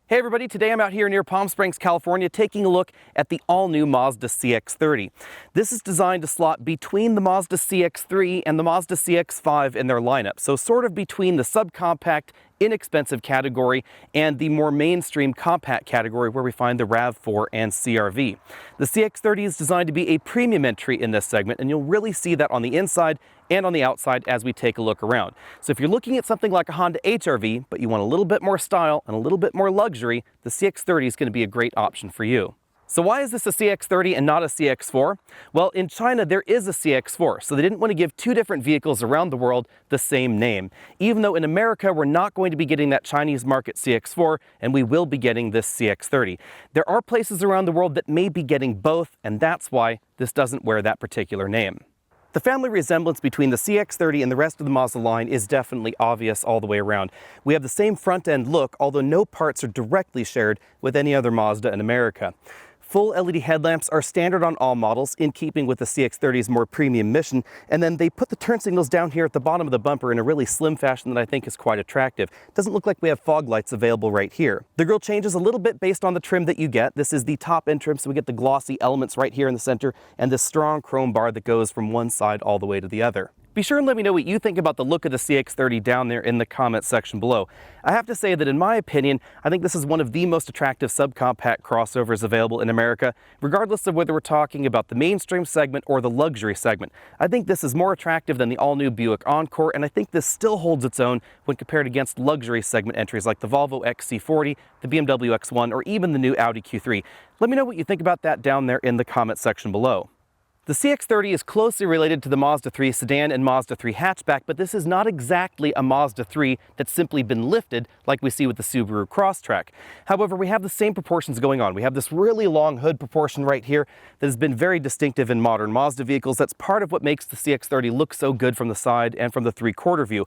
Hey everybody, today I'm out here near Palm Springs, California, taking a look at the all-new Mazda CX-30. This is designed to slot between the Mazda CX-3 and the Mazda CX-5 in their lineup, so sort of between the subcompact, inexpensive category and the more mainstream compact category where we find the RAV4 and CR-V. The CX-30 is designed to be a premium entry in this segment, and you'll really see that on the inside and on the outside as we take a look around. So if you're looking at something like a Honda HR-V, but you want a little bit more style and a little bit more luxury, the CX-30 is going to be a great option for you. So why is this a CX-30 and not a CX-4? Well, in China there is a CX-4, so they didn't want to give two different vehicles around the world the same name. Even though in America we're not going to be getting that Chinese market CX-4, and we will be getting this CX-30. There are places around the world that may be getting both, and that's why this doesn't wear that particular name. The family resemblance between the CX-30 and the rest of the Mazda line is definitely obvious all the way around. We have the same front-end look, although no parts are directly shared with any other Mazda in America. Full LED headlamps are standard on all models, in keeping with the CX-30's more premium mission, and then they put the turn signals down here at the bottom of the bumper in a really slim fashion that I think is quite attractive. Doesn't look like we have fog lights available right here. The grille changes a little bit based on the trim that you get. This is the top end trim, so we get the glossy elements right here in the center, and this strong chrome bar that goes from one side all the way to the other. Be sure and let me know what you think about the look of the CX-30 down there in the comments section below. I have to say that in my opinion, I think this is one of the most attractive subcompact crossovers available in America, regardless of whether we're talking about the mainstream segment or the luxury segment. I think this is more attractive than the all-new Buick Encore, and I think this still holds its own when compared against luxury segment entries like the Volvo XC40, the BMW X1, or even the new Audi Q3. Let me know what you think about that down there in the comments section below. The CX-30 is closely related to the Mazda 3 sedan and Mazda 3 hatchback, but this is not exactly a Mazda 3 that's simply been lifted like we see with the Subaru Crosstrek. However, we have the same proportions going on. We have this really long hood proportion right here that has been very distinctive in modern Mazda vehicles. That's part of what makes the CX-30 look so good from the side and from the three-quarter view.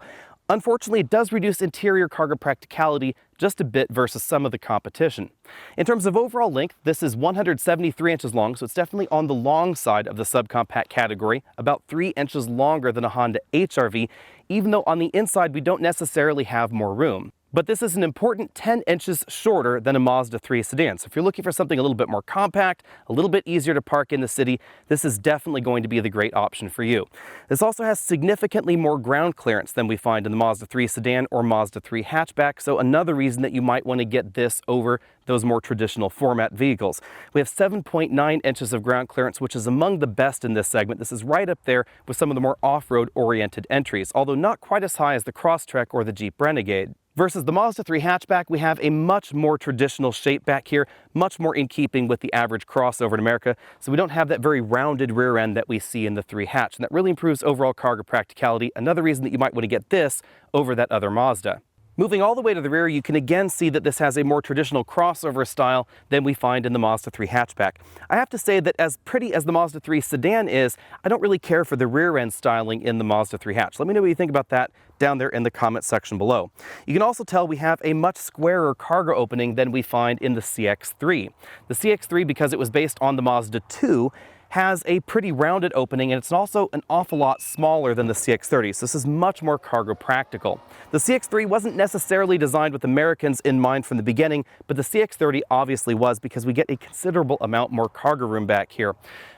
Unfortunately, it does reduce interior cargo practicality just a bit versus some of the competition. In terms of overall length, this is 173 inches long, so it's definitely on the long side of the subcompact category, about 3 inches longer than a Honda HR-V, even though on the inside we don't necessarily have more room. But this is an important 10 inches shorter than a Mazda 3 sedan. So if you're looking for something a little bit more compact, a little bit easier to park in the city, this is definitely going to be the great option for you. This also has significantly more ground clearance than we find in the Mazda 3 sedan or Mazda 3 hatchback, so another reason that you might want to get this over those more traditional format vehicles. We have 7.9 inches of ground clearance, which is among the best in this segment. This is right up there with some of the more off-road oriented entries, although not quite as high as the Crosstrek or the Jeep Renegade. Versus the Mazda 3 hatchback, we have a much more traditional shape back here, much more in keeping with the average crossover in America, so we don't have that very rounded rear end that we see in the 3 hatch, and that really improves overall cargo practicality. Another reason that you might want to get this over that other Mazda. Moving all the way to the rear, you can again see that this has a more traditional crossover style than we find in the Mazda 3 hatchback. I have to say that as pretty as the Mazda 3 sedan is, I don't really care for the rear end styling in the Mazda 3 hatch. Let me know what you think about that down there in the comment section below. You can also tell we have a much squarer cargo opening than we find in the CX-3. The CX-3, because it was based on the Mazda 2, has a pretty rounded opening, and it's also an awful lot smaller than the CX-30, so this is much more cargo practical. The CX-3 wasn't necessarily designed with Americans in mind from the beginning, but the CX-30 obviously was, because we get a considerable amount more cargo room back here.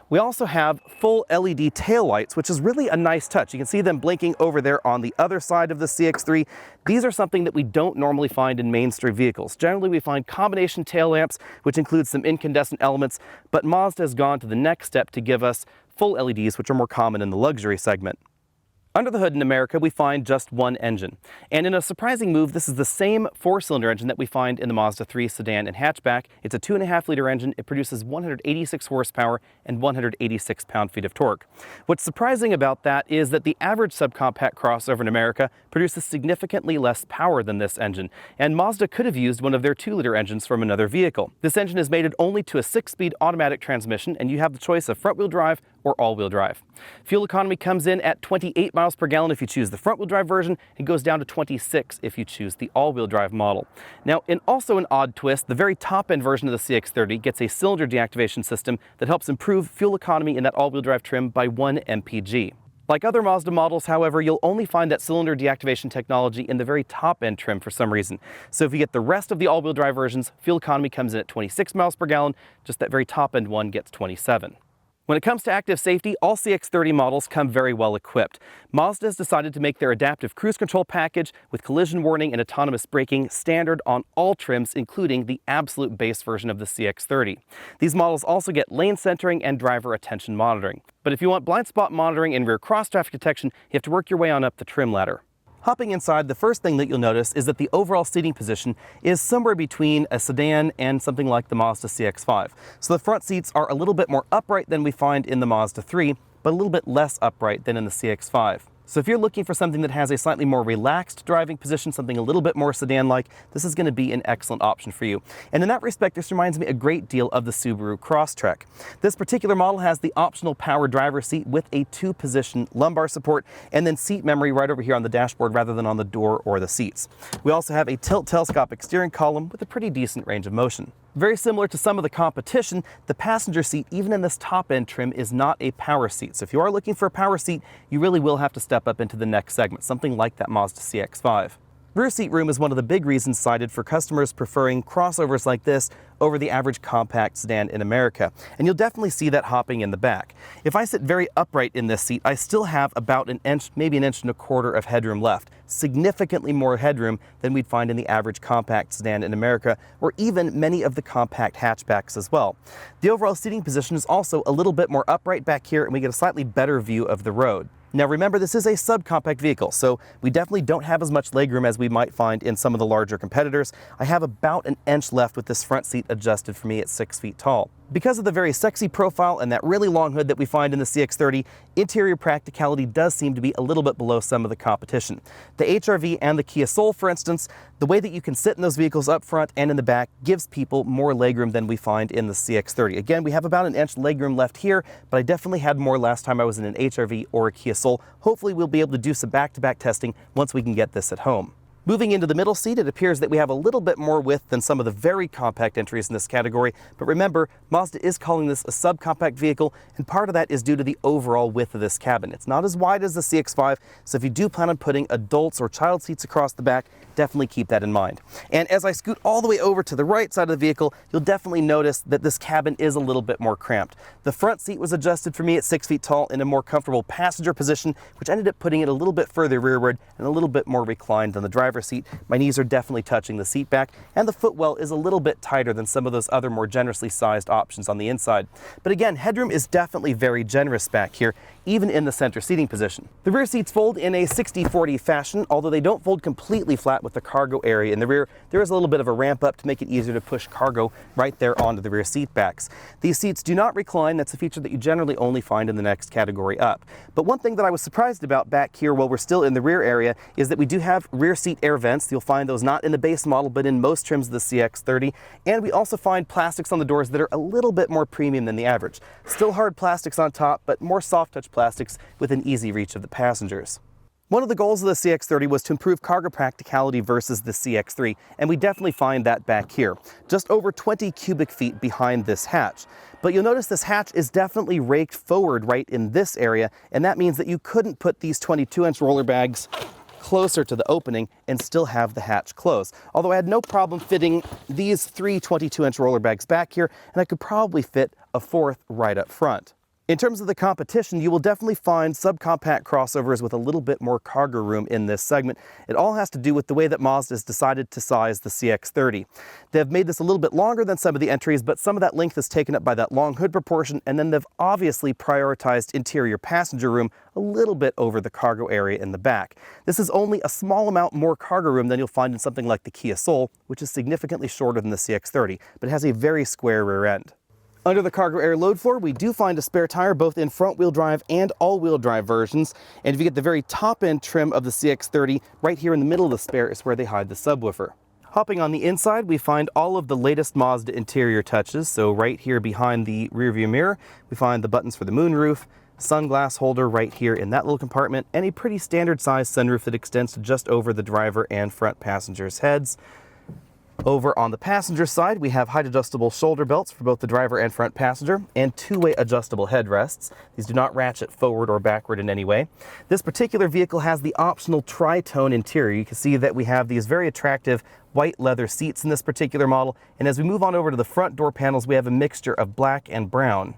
We also have full LED taillights, which is really a nice touch. You can see them blinking over there on the other side of the CX-3. These are something that we don't normally find in mainstream vehicles. Generally, we find combination tail lamps, which includes some incandescent elements, but Mazda has gone to the next step to give us full LEDs, which are more common in the luxury segment. Under the hood in America, we find just one engine. And in a surprising move, this is the same 4-cylinder engine that we find in the Mazda 3 sedan and hatchback. It's a 2.5-liter engine. It produces 186 horsepower and 186 pound-feet of torque. What's surprising about that is that the average subcompact crossover in America produces significantly less power than this engine, and Mazda could have used one of their 2-liter engines from another vehicle. This engine is mated only to a 6-speed automatic transmission, and you have the choice of front-wheel drive or all-wheel drive. Fuel economy comes in at 28 miles per gallon if you choose the front-wheel drive version, and goes down to 26 if you choose the all-wheel drive model. Now, in also an odd twist, the very top-end version of the CX-30 gets a cylinder deactivation system that helps improve fuel economy in that all-wheel drive trim by 1 mpg. Like other Mazda models, however, you'll only find that cylinder deactivation technology in the very top-end trim for some reason. So if you get the rest of the all-wheel drive versions, fuel economy comes in at 26 miles per gallon, just that very top-end one gets 27. When it comes to active safety, all CX-30 models come very well equipped. Mazda has decided to make their adaptive cruise control package with collision warning and autonomous braking standard on all trims, including the absolute base version of the CX-30. These models also get lane centering and driver attention monitoring. But if you want blind spot monitoring and rear cross traffic detection, you have to work your way on up the trim ladder. Hopping inside, the first thing that you'll notice is that the overall seating position is somewhere between a sedan and something like the Mazda CX-5. So the front seats are a little bit more upright than we find in the Mazda 3, but a little bit less upright than in the CX-5. So if you're looking for something that has a slightly more relaxed driving position, something a little bit more sedan-like, this is going to be an excellent option for you. And in that respect, this reminds me a great deal of the Subaru Crosstrek. This particular model has the optional power driver seat with a 2-position lumbar support and then seat memory right over here on the dashboard rather than on the door or the seats. We also have a tilt telescopic steering column with a pretty decent range of motion. Very similar to some of the competition, the passenger seat, even in this top-end trim, is not a power seat. So if you are looking for a power seat, you really will have to step up into the next segment, something like that Mazda CX-5. Rear seat room is one of the big reasons cited for customers preferring crossovers like this over the average compact sedan in America, and you'll definitely see that hopping in the back. If I sit very upright in this seat, I still have about an inch, maybe an inch and a quarter of headroom left, significantly more headroom than we'd find in the average compact sedan in America, or even many of the compact hatchbacks as well. The overall seating position is also a little bit more upright back here, and we get a slightly better view of the road. Now remember, this is a subcompact vehicle, so we definitely don't have as much legroom as we might find in some of the larger competitors. I have about an inch left with this front seat adjusted for me at 6 feet tall. Because of the very sexy profile and that really long hood that we find in the CX-30, interior practicality does seem to be a little bit below some of the competition. The HR-V and the Kia Soul, for instance, the way that you can sit in those vehicles up front and in the back gives people more legroom than we find in the CX-30. Again, we have about an inch legroom left here, but I definitely had more last time I was in an HR-V or a Kia Soul. Hopefully we'll be able to do some back-to-back testing once we can get this at home. Moving into the middle seat, it appears that we have a little bit more width than some of the very compact entries in this category, but remember, Mazda is calling this a subcompact vehicle, and part of that is due to the overall width of this cabin. It's not as wide as the CX-5, so if you do plan on putting adults or child seats across the back, definitely keep that in mind. And as I scoot all the way over to the right side of the vehicle, you'll definitely notice that this cabin is a little bit more cramped. The front seat was adjusted for me at 6 feet tall in a more comfortable passenger position, which ended up putting it a little bit further rearward and a little bit more reclined than the driver's seat. My knees are definitely touching the seat back, and the footwell is a little bit tighter than some of those other more generously sized options on the inside. But again, headroom is definitely very generous back here, even in the center seating position. The rear seats fold in a 60-40 fashion, although they don't fold completely flat with the cargo area in the rear. There is a little bit of a ramp up to make it easier to push cargo right there onto the rear seat backs. These seats do not recline. That's a feature that you generally only find in the next category up. But one thing that I was surprised about back here while we're still in the rear area is that we do have rear seat air vents. You'll find those not in the base model, but in most trims of the CX-30. And we also find plastics on the doors that are a little bit more premium than the average. Still hard plastics on top, but more soft touch plastics within easy reach of the passengers. One of the goals of the CX-30 was to improve cargo practicality versus the CX-3, and we definitely find that back here, just over 20 cubic feet behind this hatch. But you'll notice this hatch is definitely raked forward right in this area, and that means that you couldn't put these 22-inch roller bags closer to the opening and still have the hatch closed. Although I had no problem fitting these 3 22-inch roller bags back here, and I could probably fit a fourth right up front. In terms of the competition, you will definitely find subcompact crossovers with a little bit more cargo room in this segment. It all has to do with the way that Mazda has decided to size the CX-30. They've made this a little bit longer than some of the entries, but some of that length is taken up by that long hood proportion, and then they've obviously prioritized interior passenger room a little bit over the cargo area in the back. This is only a small amount more cargo room than you'll find in something like the Kia Soul, which is significantly shorter than the CX-30, but it has a very square rear end. Under the cargo air load floor, we do find a spare tire both in front-wheel drive and all-wheel drive versions. And if you get the very top-end trim of the CX-30, right here in the middle of the spare is where they hide the subwoofer. Hopping on the inside, we find all of the latest Mazda interior touches. So right here behind the rearview mirror, we find the buttons for the moonroof, sunglass holder right here in that little compartment, and a pretty standard sized sunroof that extends to just over the driver and front passengers' heads. Over on the passenger side, we have height adjustable shoulder belts for both the driver and front passenger, and two-way adjustable headrests. These do not ratchet forward or backward in any way. This particular vehicle has the optional tri-tone interior. You can see that we have these very attractive white leather seats in this particular model, and as we move on over to the front door panels, we have a mixture of black and brown.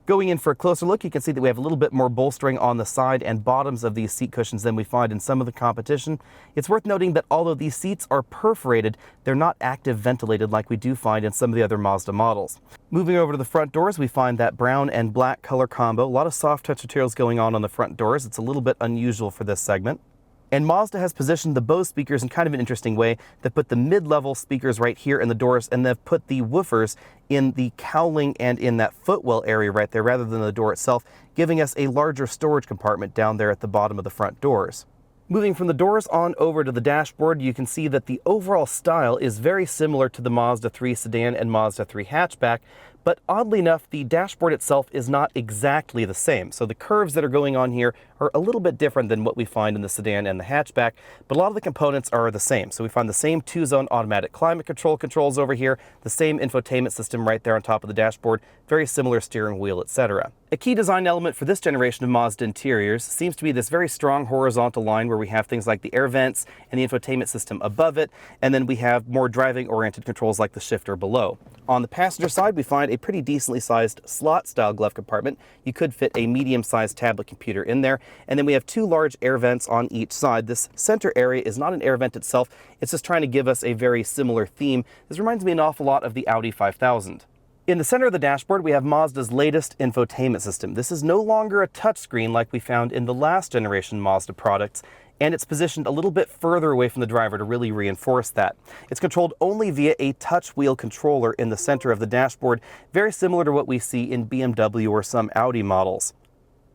Going in for a closer look, you can see that we have a little bit more bolstering on the side and bottoms of these seat cushions than we find in some of the competition. It's worth noting that although these seats are perforated, they're not active ventilated like we do find in some of the other Mazda models. Moving over to the front doors, we find that brown and black color combo. A lot of soft touch materials going on the front doors. It's a little bit unusual for this segment. And Mazda has positioned the Bose speakers in kind of an interesting way. They've put the mid-level speakers right here in the doors, and they've put the woofers in the cowling and in that footwell area right there rather than the door itself, giving us a larger storage compartment down there at the bottom of the front doors. Moving from the doors on over to the dashboard, you can see that the overall style is very similar to the Mazda 3 sedan and Mazda 3 hatchback, but oddly enough, the dashboard itself is not exactly the same. So the curves that are going on here are a little bit different than what we find in the sedan and the hatchback, but a lot of the components are the same. So we find the same two-zone automatic climate control controls over here, the same infotainment system right there on top of the dashboard, very similar steering wheel, etc. A key design element for this generation of Mazda interiors seems to be this very strong horizontal line where we have things like the air vents and the infotainment system above it, and then we have more driving-oriented controls like the shifter below. On the passenger side, we find a pretty decently sized slot-style glove compartment. You could fit a medium-sized tablet computer in there, and then we have two large air vents on each side. This center area is not an air vent itself, it's just trying to give us a very similar theme. This reminds me an awful lot of the Audi 5000. In the center of the dashboard, we have Mazda's latest infotainment system. This is no longer a touchscreen like we found in the last generation Mazda products, and it's positioned a little bit further away from the driver to really reinforce that. It's controlled only via a touch wheel controller in the center of the dashboard, very similar to what we see in BMW or some Audi models.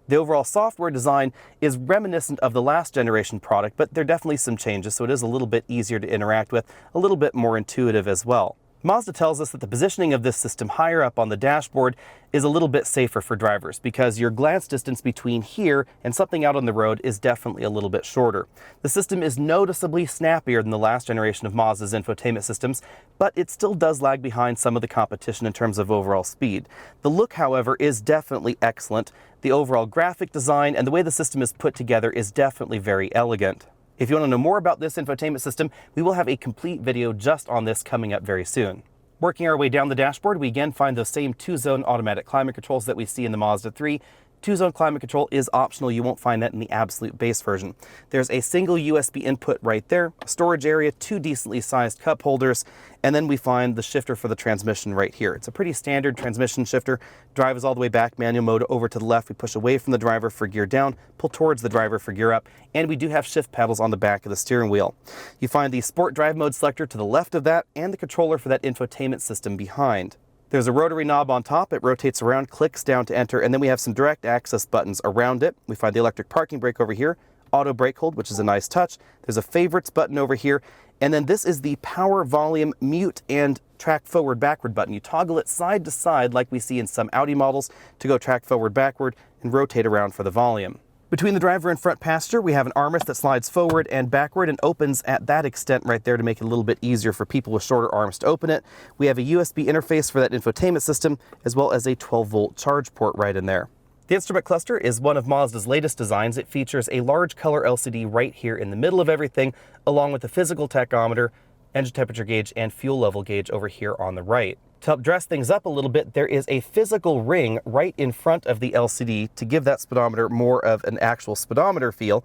The overall software design is reminiscent of the last generation product, but there are definitely some changes, so it is a little bit easier to interact with, a little bit more intuitive as well. Mazda tells us that the positioning of this system higher up on the dashboard is a little bit safer for drivers because your glance distance between here and something out on the road is definitely a little bit shorter. The system is noticeably snappier than the last generation of Mazda's infotainment systems, but it still does lag behind some of the competition in terms of overall speed. The look, however, is definitely excellent. The overall graphic design and the way the system is put together is definitely very elegant. If you want to know more about this infotainment system, we will have a complete video just on this coming up very soon. Working our way down the dashboard, we again find those same two-zone automatic climate controls that we see in the Mazda 3. Two-zone climate control is optional. You won't find that in the absolute base version. There's a single USB input right there, a storage area, two decently sized cup holders, and then we find the shifter for the transmission right here. It's a pretty standard transmission shifter. Drive is all the way back, manual mode over to the left. We push away from the driver for gear down, pull towards the driver for gear up, and we do have shift pedals on the back of the steering wheel. You find the sport drive mode selector to the left of that and the controller for that infotainment system behind. There's a rotary knob on top. It rotates around, clicks down to enter, and then we have some direct access buttons around it. We find the electric parking brake over here, auto brake hold, which is a nice touch. There's a favorites button over here, and then this is the power, volume, mute, and track forward backward button. You toggle it side to side like we see in some Audi models to go track forward backward and rotate around for the volume. Between the driver and front passenger, we have an armrest that slides forward and backward and opens at that extent right there to make it a little bit easier for people with shorter arms to open it. We have a USB interface for that infotainment system, as well as a 12-volt charge port right in there. The instrument cluster is one of Mazda's latest designs. It features a large color LCD right here in the middle of everything, along with a physical tachometer, engine temperature gauge, and fuel level gauge over here on the right. To help dress things up a little bit, there is a physical ring right in front of the LCD to give that speedometer more of an actual speedometer feel,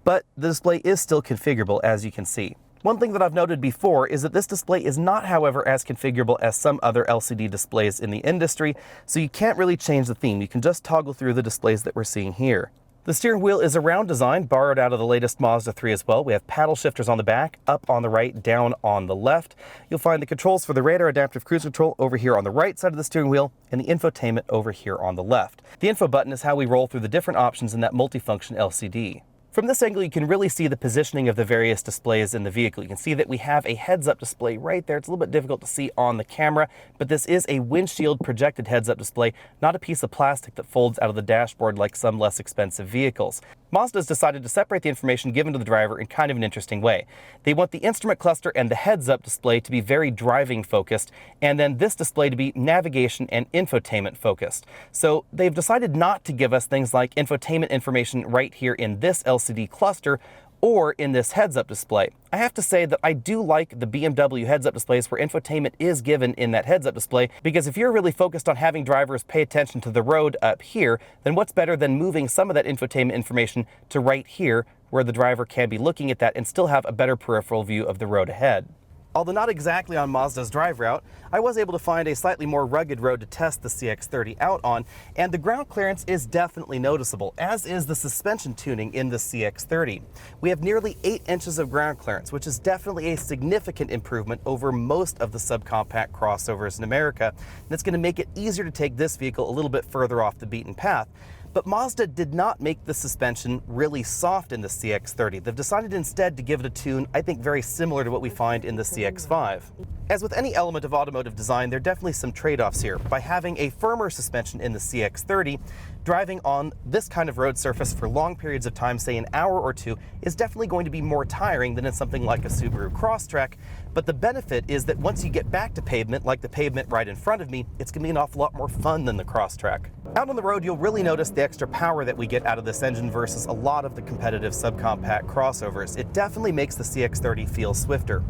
but the display is still configurable, as you can see. One thing that I've noted before is that this display is not, however, as configurable as some other LCD displays in the industry, so you can't really change the theme. You can just toggle through the displays that we're seeing here. The steering wheel is a round design, borrowed out of the latest Mazda 3 as well. We have paddle shifters on the back, up on the right, down on the left. You'll find the controls for the radar adaptive cruise control over here on the right side of the steering wheel, and the infotainment over here on the left. The info button is how we roll through the different options in that multifunction LCD. From this angle, you can really see the positioning of the various displays in the vehicle. You can see that we have a heads-up display right there. It's a little bit difficult to see on the camera, but this is a windshield projected heads-up display, not a piece of plastic that folds out of the dashboard like some less expensive vehicles. Mazda's decided to separate the information given to the driver in kind of an interesting way. They want the instrument cluster and the heads-up display to be very driving focused, and then this display to be navigation and infotainment focused. So they've decided not to give us things like infotainment information right here in this LCD cluster or in this heads-up display. I have to say that I do like the BMW heads-up displays where infotainment is given in that heads-up display, because if you're really focused on having drivers pay attention to the road up here, then what's better than moving some of that infotainment information to right here where the driver can be looking at that and still have a better peripheral view of the road ahead. Although not exactly on Mazda's drive route, I was able to find a slightly more rugged road to test the CX-30 out on, and the ground clearance is definitely noticeable, as is the suspension tuning in the CX-30. We have nearly 8 inches of ground clearance, which is definitely a significant improvement over most of the subcompact crossovers in America, and it's going to make it easier to take this vehicle a little bit further off the beaten path. But Mazda did not make the suspension really soft in the CX-30. They've decided instead to give it a tune, I think, very similar to what we find in the CX-5. As with any element of automotive design, there are definitely some trade-offs here. By having a firmer suspension in the CX-30, driving on this kind of road surface for long periods of time, say an hour or two, is definitely going to be more tiring than in something like a Subaru Crosstrek. But the benefit is that once you get back to pavement, like the pavement right in front of me, it's going to be an awful lot more fun than the Crosstrek. Out on the road, you'll really notice the extra power that we get out of this engine versus a lot of the competitive subcompact crossovers. It definitely makes the CX-30 feel swifter.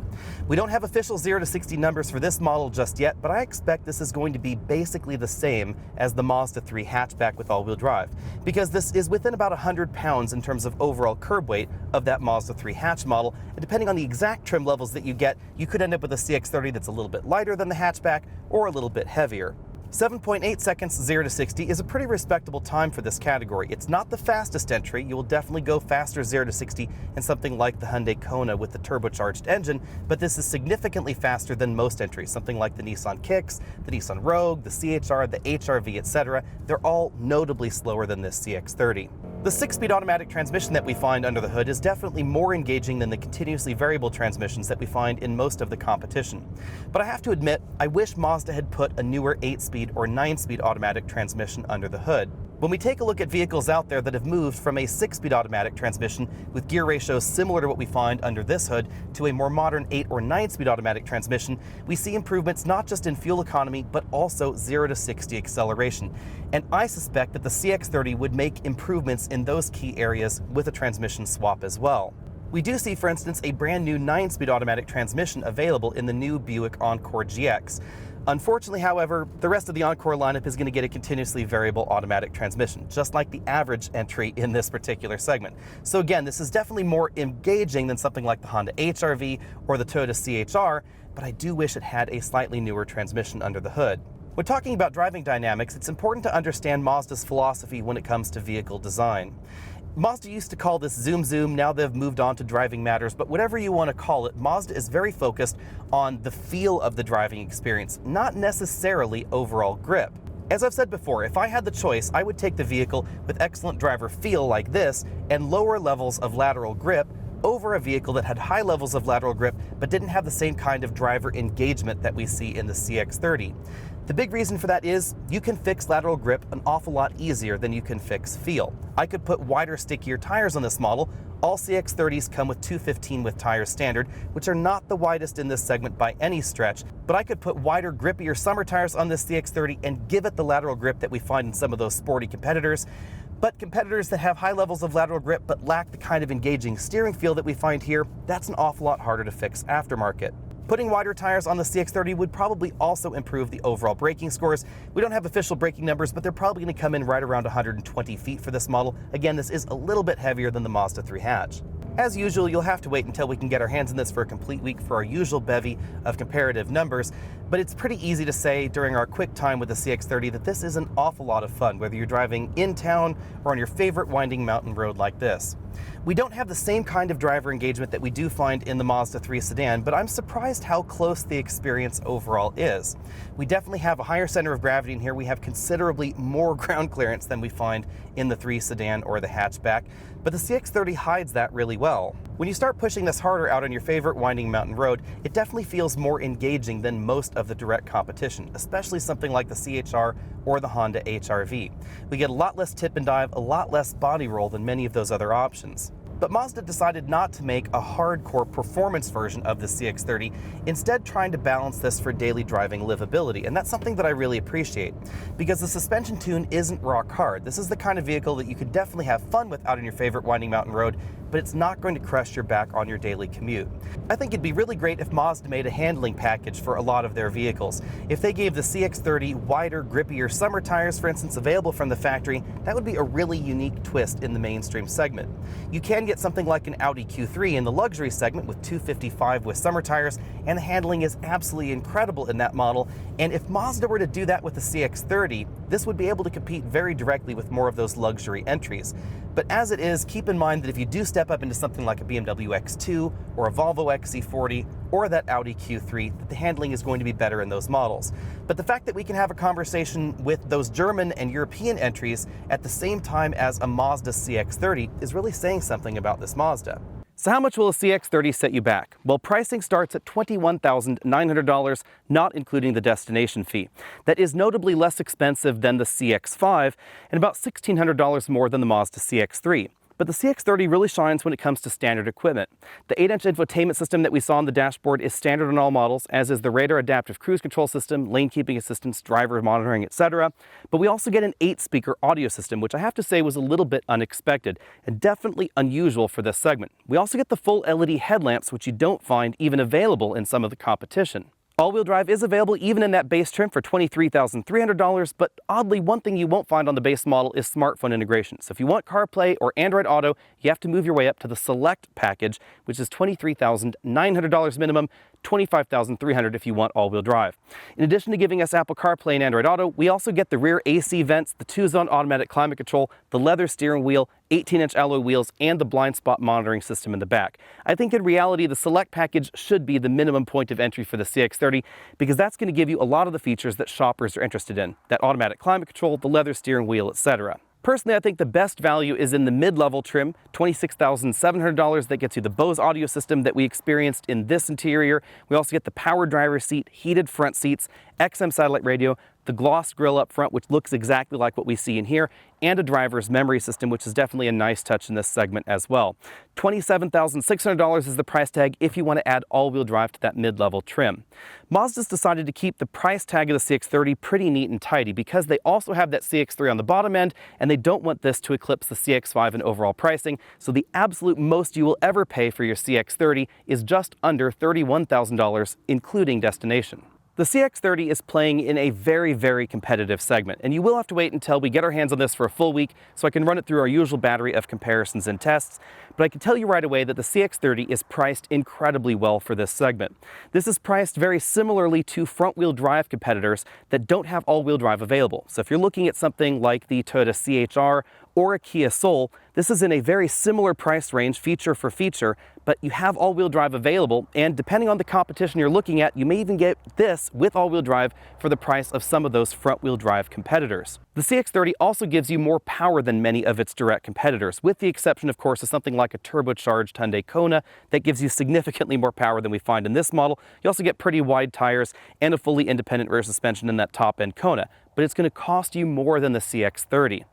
We don't have official 0 to 60 numbers for this model just yet, but I expect this is going to be basically the same as the Mazda 3 hatchback with all-wheel drive, because this is within about 100 pounds in terms of overall curb weight of that Mazda 3 hatch model, and depending on the exact trim levels that you get, you could end up with a CX-30 that's a little bit lighter than the hatchback or a little bit heavier. 7.8 seconds 0 to 60 is a pretty respectable time for this category. It's not the fastest entry. You will definitely go faster 0 to 60 in something like the Hyundai Kona with the turbocharged engine, but this is significantly faster than most entries, something like the Nissan Kicks, the Nissan Rogue, the CHR, the HR-V, etc. They're all notably slower than this CX-30. The 6-speed automatic transmission that we find under the hood is definitely more engaging than the continuously variable transmissions that we find in most of the competition. But I have to admit, I wish Mazda had put a newer 8-speed or 9-speed automatic transmission under the hood. When we take a look at vehicles out there that have moved from a 6-speed automatic transmission with gear ratios similar to what we find under this hood to a more modern 8 or 9-speed automatic transmission, we see improvements not just in fuel economy, but also 0 to 60 acceleration. And I suspect that the CX-30 would make improvements in those key areas with a transmission swap as well. We do see, for instance, a brand new 9-speed automatic transmission available in the new Buick Encore GX. Unfortunately, however, the rest of the Encore lineup is going to get a continuously variable automatic transmission, just like the average entry in this particular segment. So again, this is definitely more engaging than something like the Honda HR-V or the Toyota CHR, but I do wish it had a slightly newer transmission under the hood. When talking about driving dynamics, it's important to understand Mazda's philosophy when it comes to vehicle design. Mazda used to call this zoom zoom, now they've moved on to driving matters, but whatever you want to call it, Mazda is very focused on the feel of the driving experience, not necessarily overall grip. As I've said before, if I had the choice, I would take the vehicle with excellent driver feel like this and lower levels of lateral grip over a vehicle that had high levels of lateral grip but didn't have the same kind of driver engagement that we see in the CX-30. The big reason for that is you can fix lateral grip an awful lot easier than you can fix feel. I could put wider, stickier tires on this model. All CX-30s come with 215 with tires standard, which are not the widest in this segment by any stretch, but I could put wider, grippier summer tires on this CX-30 and give it the lateral grip that we find in some of those sporty competitors. But competitors that have high levels of lateral grip but lack the kind of engaging steering feel that we find here, that's an awful lot harder to fix aftermarket. Putting wider tires on the CX-30 would probably also improve the overall braking scores. We don't have official braking numbers, but they're probably going to come in right around 120 feet for this model. Again, this is a little bit heavier than the Mazda 3 hatch. As usual, you'll have to wait until we can get our hands on this for a complete week for our usual bevy of comparative numbers, but it's pretty easy to say during our quick time with the CX-30 that this is an awful lot of fun, whether you're driving in town or on your favorite winding mountain road like this. We don't have the same kind of driver engagement that we do find in the Mazda 3 sedan, but I'm surprised how close the experience overall is. We definitely have a higher center of gravity in here. We have considerably more ground clearance than we find in the 3 sedan or the hatchback, but the CX-30 hides that really well. When you start pushing this harder out on your favorite winding mountain road, it definitely feels more engaging than most of the direct competition, especially something like the CHR or the Honda HR-V. We get a lot less tip and dive, a lot less body roll than many of those other options. But Mazda decided not to make a hardcore performance version of the CX-30, instead trying to balance this for daily driving livability, and that's something that I really appreciate, because the suspension tune isn't rock hard. This is the kind of vehicle that you could definitely have fun with out on your favorite winding mountain road, but it's not going to crush your back on your daily commute. I think it'd be really great if Mazda made a handling package for a lot of their vehicles. If they gave the CX-30 wider, grippier summer tires, for instance, available from the factory, that would be a really unique twist in the mainstream segment. You can get something like an Audi Q3 in the luxury segment with 255 with summer tires, and the handling is absolutely incredible in that model. And if Mazda were to do that with the CX-30, this would be able to compete very directly with more of those luxury entries. But as it is, keep in mind that if you do step up into something like a BMW X2 or a Volvo XC40 or that Audi Q3, that the handling is going to be better in those models. But the fact that we can have a conversation with those German and European entries at the same time as a Mazda CX-30 is really saying something about this Mazda. So how much will a CX-30 set you back? Well, pricing starts at $21,900, not including the destination fee. That is notably less expensive than the CX-5 and about $1,600 more than the Mazda CX-3. But the CX-30 really shines when it comes to standard equipment. The 8-inch infotainment system that we saw on the dashboard is standard on all models, as is the radar adaptive cruise control system, lane keeping assistance, driver monitoring, etc. But we also get an 8-speaker audio system, which I have to say was a little bit unexpected and definitely unusual for this segment. We also get the full LED headlamps, which you don't find even available in some of the competition. All-wheel drive is available even in that base trim for $23,300, but oddly, one thing you won't find on the base model is smartphone integration. So if you want CarPlay or Android Auto, you have to move your way up to the Select package, which is $23,900 minimum, $25,300 if you want all-wheel drive. In addition to giving us Apple CarPlay and Android Auto, we also get the rear AC vents, the 2-zone automatic climate control, the leather steering wheel, 18-inch alloy wheels, and the blind spot monitoring system in the back. I think in reality, the Select package should be the minimum point of entry for the CX-30 because that's going to give you a lot of the features that shoppers are interested in. That automatic climate control, the leather steering wheel, etc. Personally, I think the best value is in the mid-level trim, $26,700. That gets you the Bose audio system that we experienced in this interior. We also get the power driver's seat, heated front seats, XM satellite radio, the gloss grille up front, which looks exactly like what we see in here, and a driver's memory system, which is definitely a nice touch in this segment as well. $27,600 is the price tag if you want to add all-wheel drive to that mid-level trim. Mazda's decided to keep the price tag of the CX-30 pretty neat and tidy because they also have that CX-3 on the bottom end, and they don't want this to eclipse the CX-5 in overall pricing, so the absolute most you will ever pay for your CX-30 is just under $31,000, including destination. The CX-30 is playing in a very, very competitive segment, and you will have to wait until we get our hands on this for a full week so I can run it through our usual battery of comparisons and tests, but I can tell you right away that the CX-30 is priced incredibly well for this segment. This is priced very similarly to front-wheel drive competitors that don't have all-wheel drive available. So if you're looking at something like the Toyota CHR or a Kia Soul, this is in a very similar price range, feature for feature, but you have all-wheel drive available, and depending on the competition you're looking at, you may even get this with all-wheel drive for the price of some of those front-wheel drive competitors. The CX-30 also gives you more power than many of its direct competitors, with the exception, of course, of something like a turbocharged Hyundai Kona that gives you significantly more power than we find in this model. You also get pretty wide tires and a fully independent rear suspension in that top-end Kona, but it's going to cost you more than the CX-30.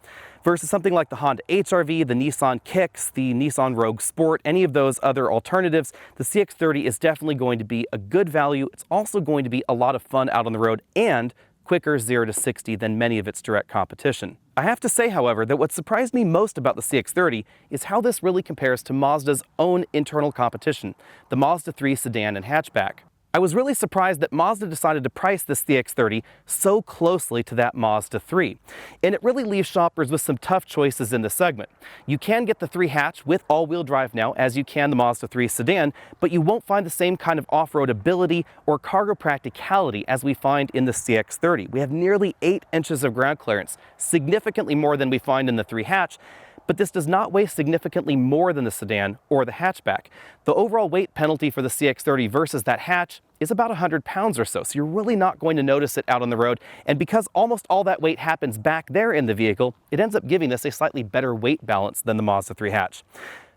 Versus something like the Honda HR-V, the Nissan Kicks, the Nissan Rogue Sport, any of those other alternatives, the CX-30 is definitely going to be a good value. It's also going to be a lot of fun out on the road and quicker 0 to 60 than many of its direct competition. I have to say, however, that what surprised me most about the CX-30 is how this really compares to Mazda's own internal competition, the Mazda 3 sedan and hatchback. I was really surprised that Mazda decided to price this CX-30 so closely to that Mazda 3. And it really leaves shoppers with some tough choices in the segment. You can get the 3 hatch with all-wheel drive now, as you can the Mazda 3 sedan, but you won't find the same kind of off-road ability or cargo practicality as we find in the CX-30. We have nearly 8 inches of ground clearance, significantly more than we find in the 3 hatch, but this does not weigh significantly more than the sedan or the hatchback. The overall weight penalty for the CX-30 versus that hatch is about 100 pounds or so you're really not going to notice it out on the road, and because almost all that weight happens back there in the vehicle, it ends up giving this a slightly better weight balance than the Mazda 3 hatch.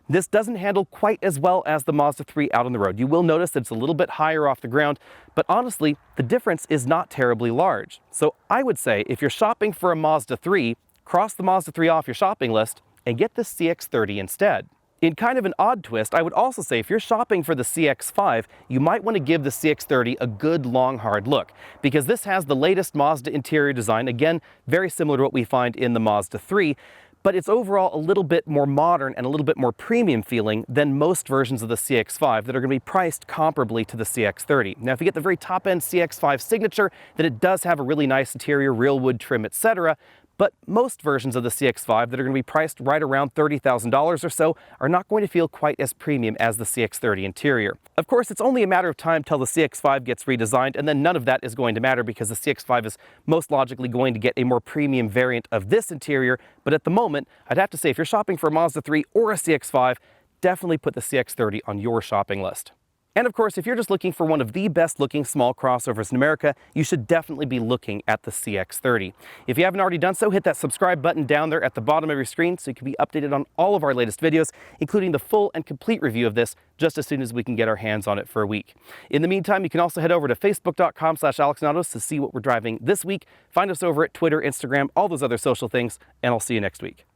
This doesn't handle quite as well as the Mazda 3 out on the road. You will notice that it's a little bit higher off the ground, but honestly, the difference is not terribly large. So I would say if you're shopping for a Mazda 3, cross the Mazda 3 off your shopping list and get the CX-30 instead. In kind of an odd twist, I would also say if you're shopping for the CX-5, you might want to give the CX-30 a good long hard look, because this has the latest Mazda interior design, again, very similar to what we find in the Mazda 3, but it's overall a little bit more modern and a little bit more premium feeling than most versions of the CX-5 that are going to be priced comparably to the CX-30. Now, if you get the very top-end CX-5 signature, then it does have a really nice interior, real wood trim, etc., but most versions of the CX-5 that are going to be priced right around $30,000 or so are not going to feel quite as premium as the CX-30 interior. Of course, it's only a matter of time till the CX-5 gets redesigned, and then none of that is going to matter because the CX-5 is most logically going to get a more premium variant of this interior. But at the moment, I'd have to say if you're shopping for a Mazda 3 or a CX-5, definitely put the CX-30 on your shopping list. And of course, if you're just looking for one of the best looking small crossovers in America, you should definitely be looking at the CX-30. If you haven't already done so, hit that subscribe button down there at the bottom of your screen so you can be updated on all of our latest videos, including the full and complete review of this just as soon as we can get our hands on it for a week. In the meantime, you can also head over to facebook.com/AlexNautos to see what we're driving this week. Find us over at Twitter, Instagram, all those other social things, and I'll see you next week.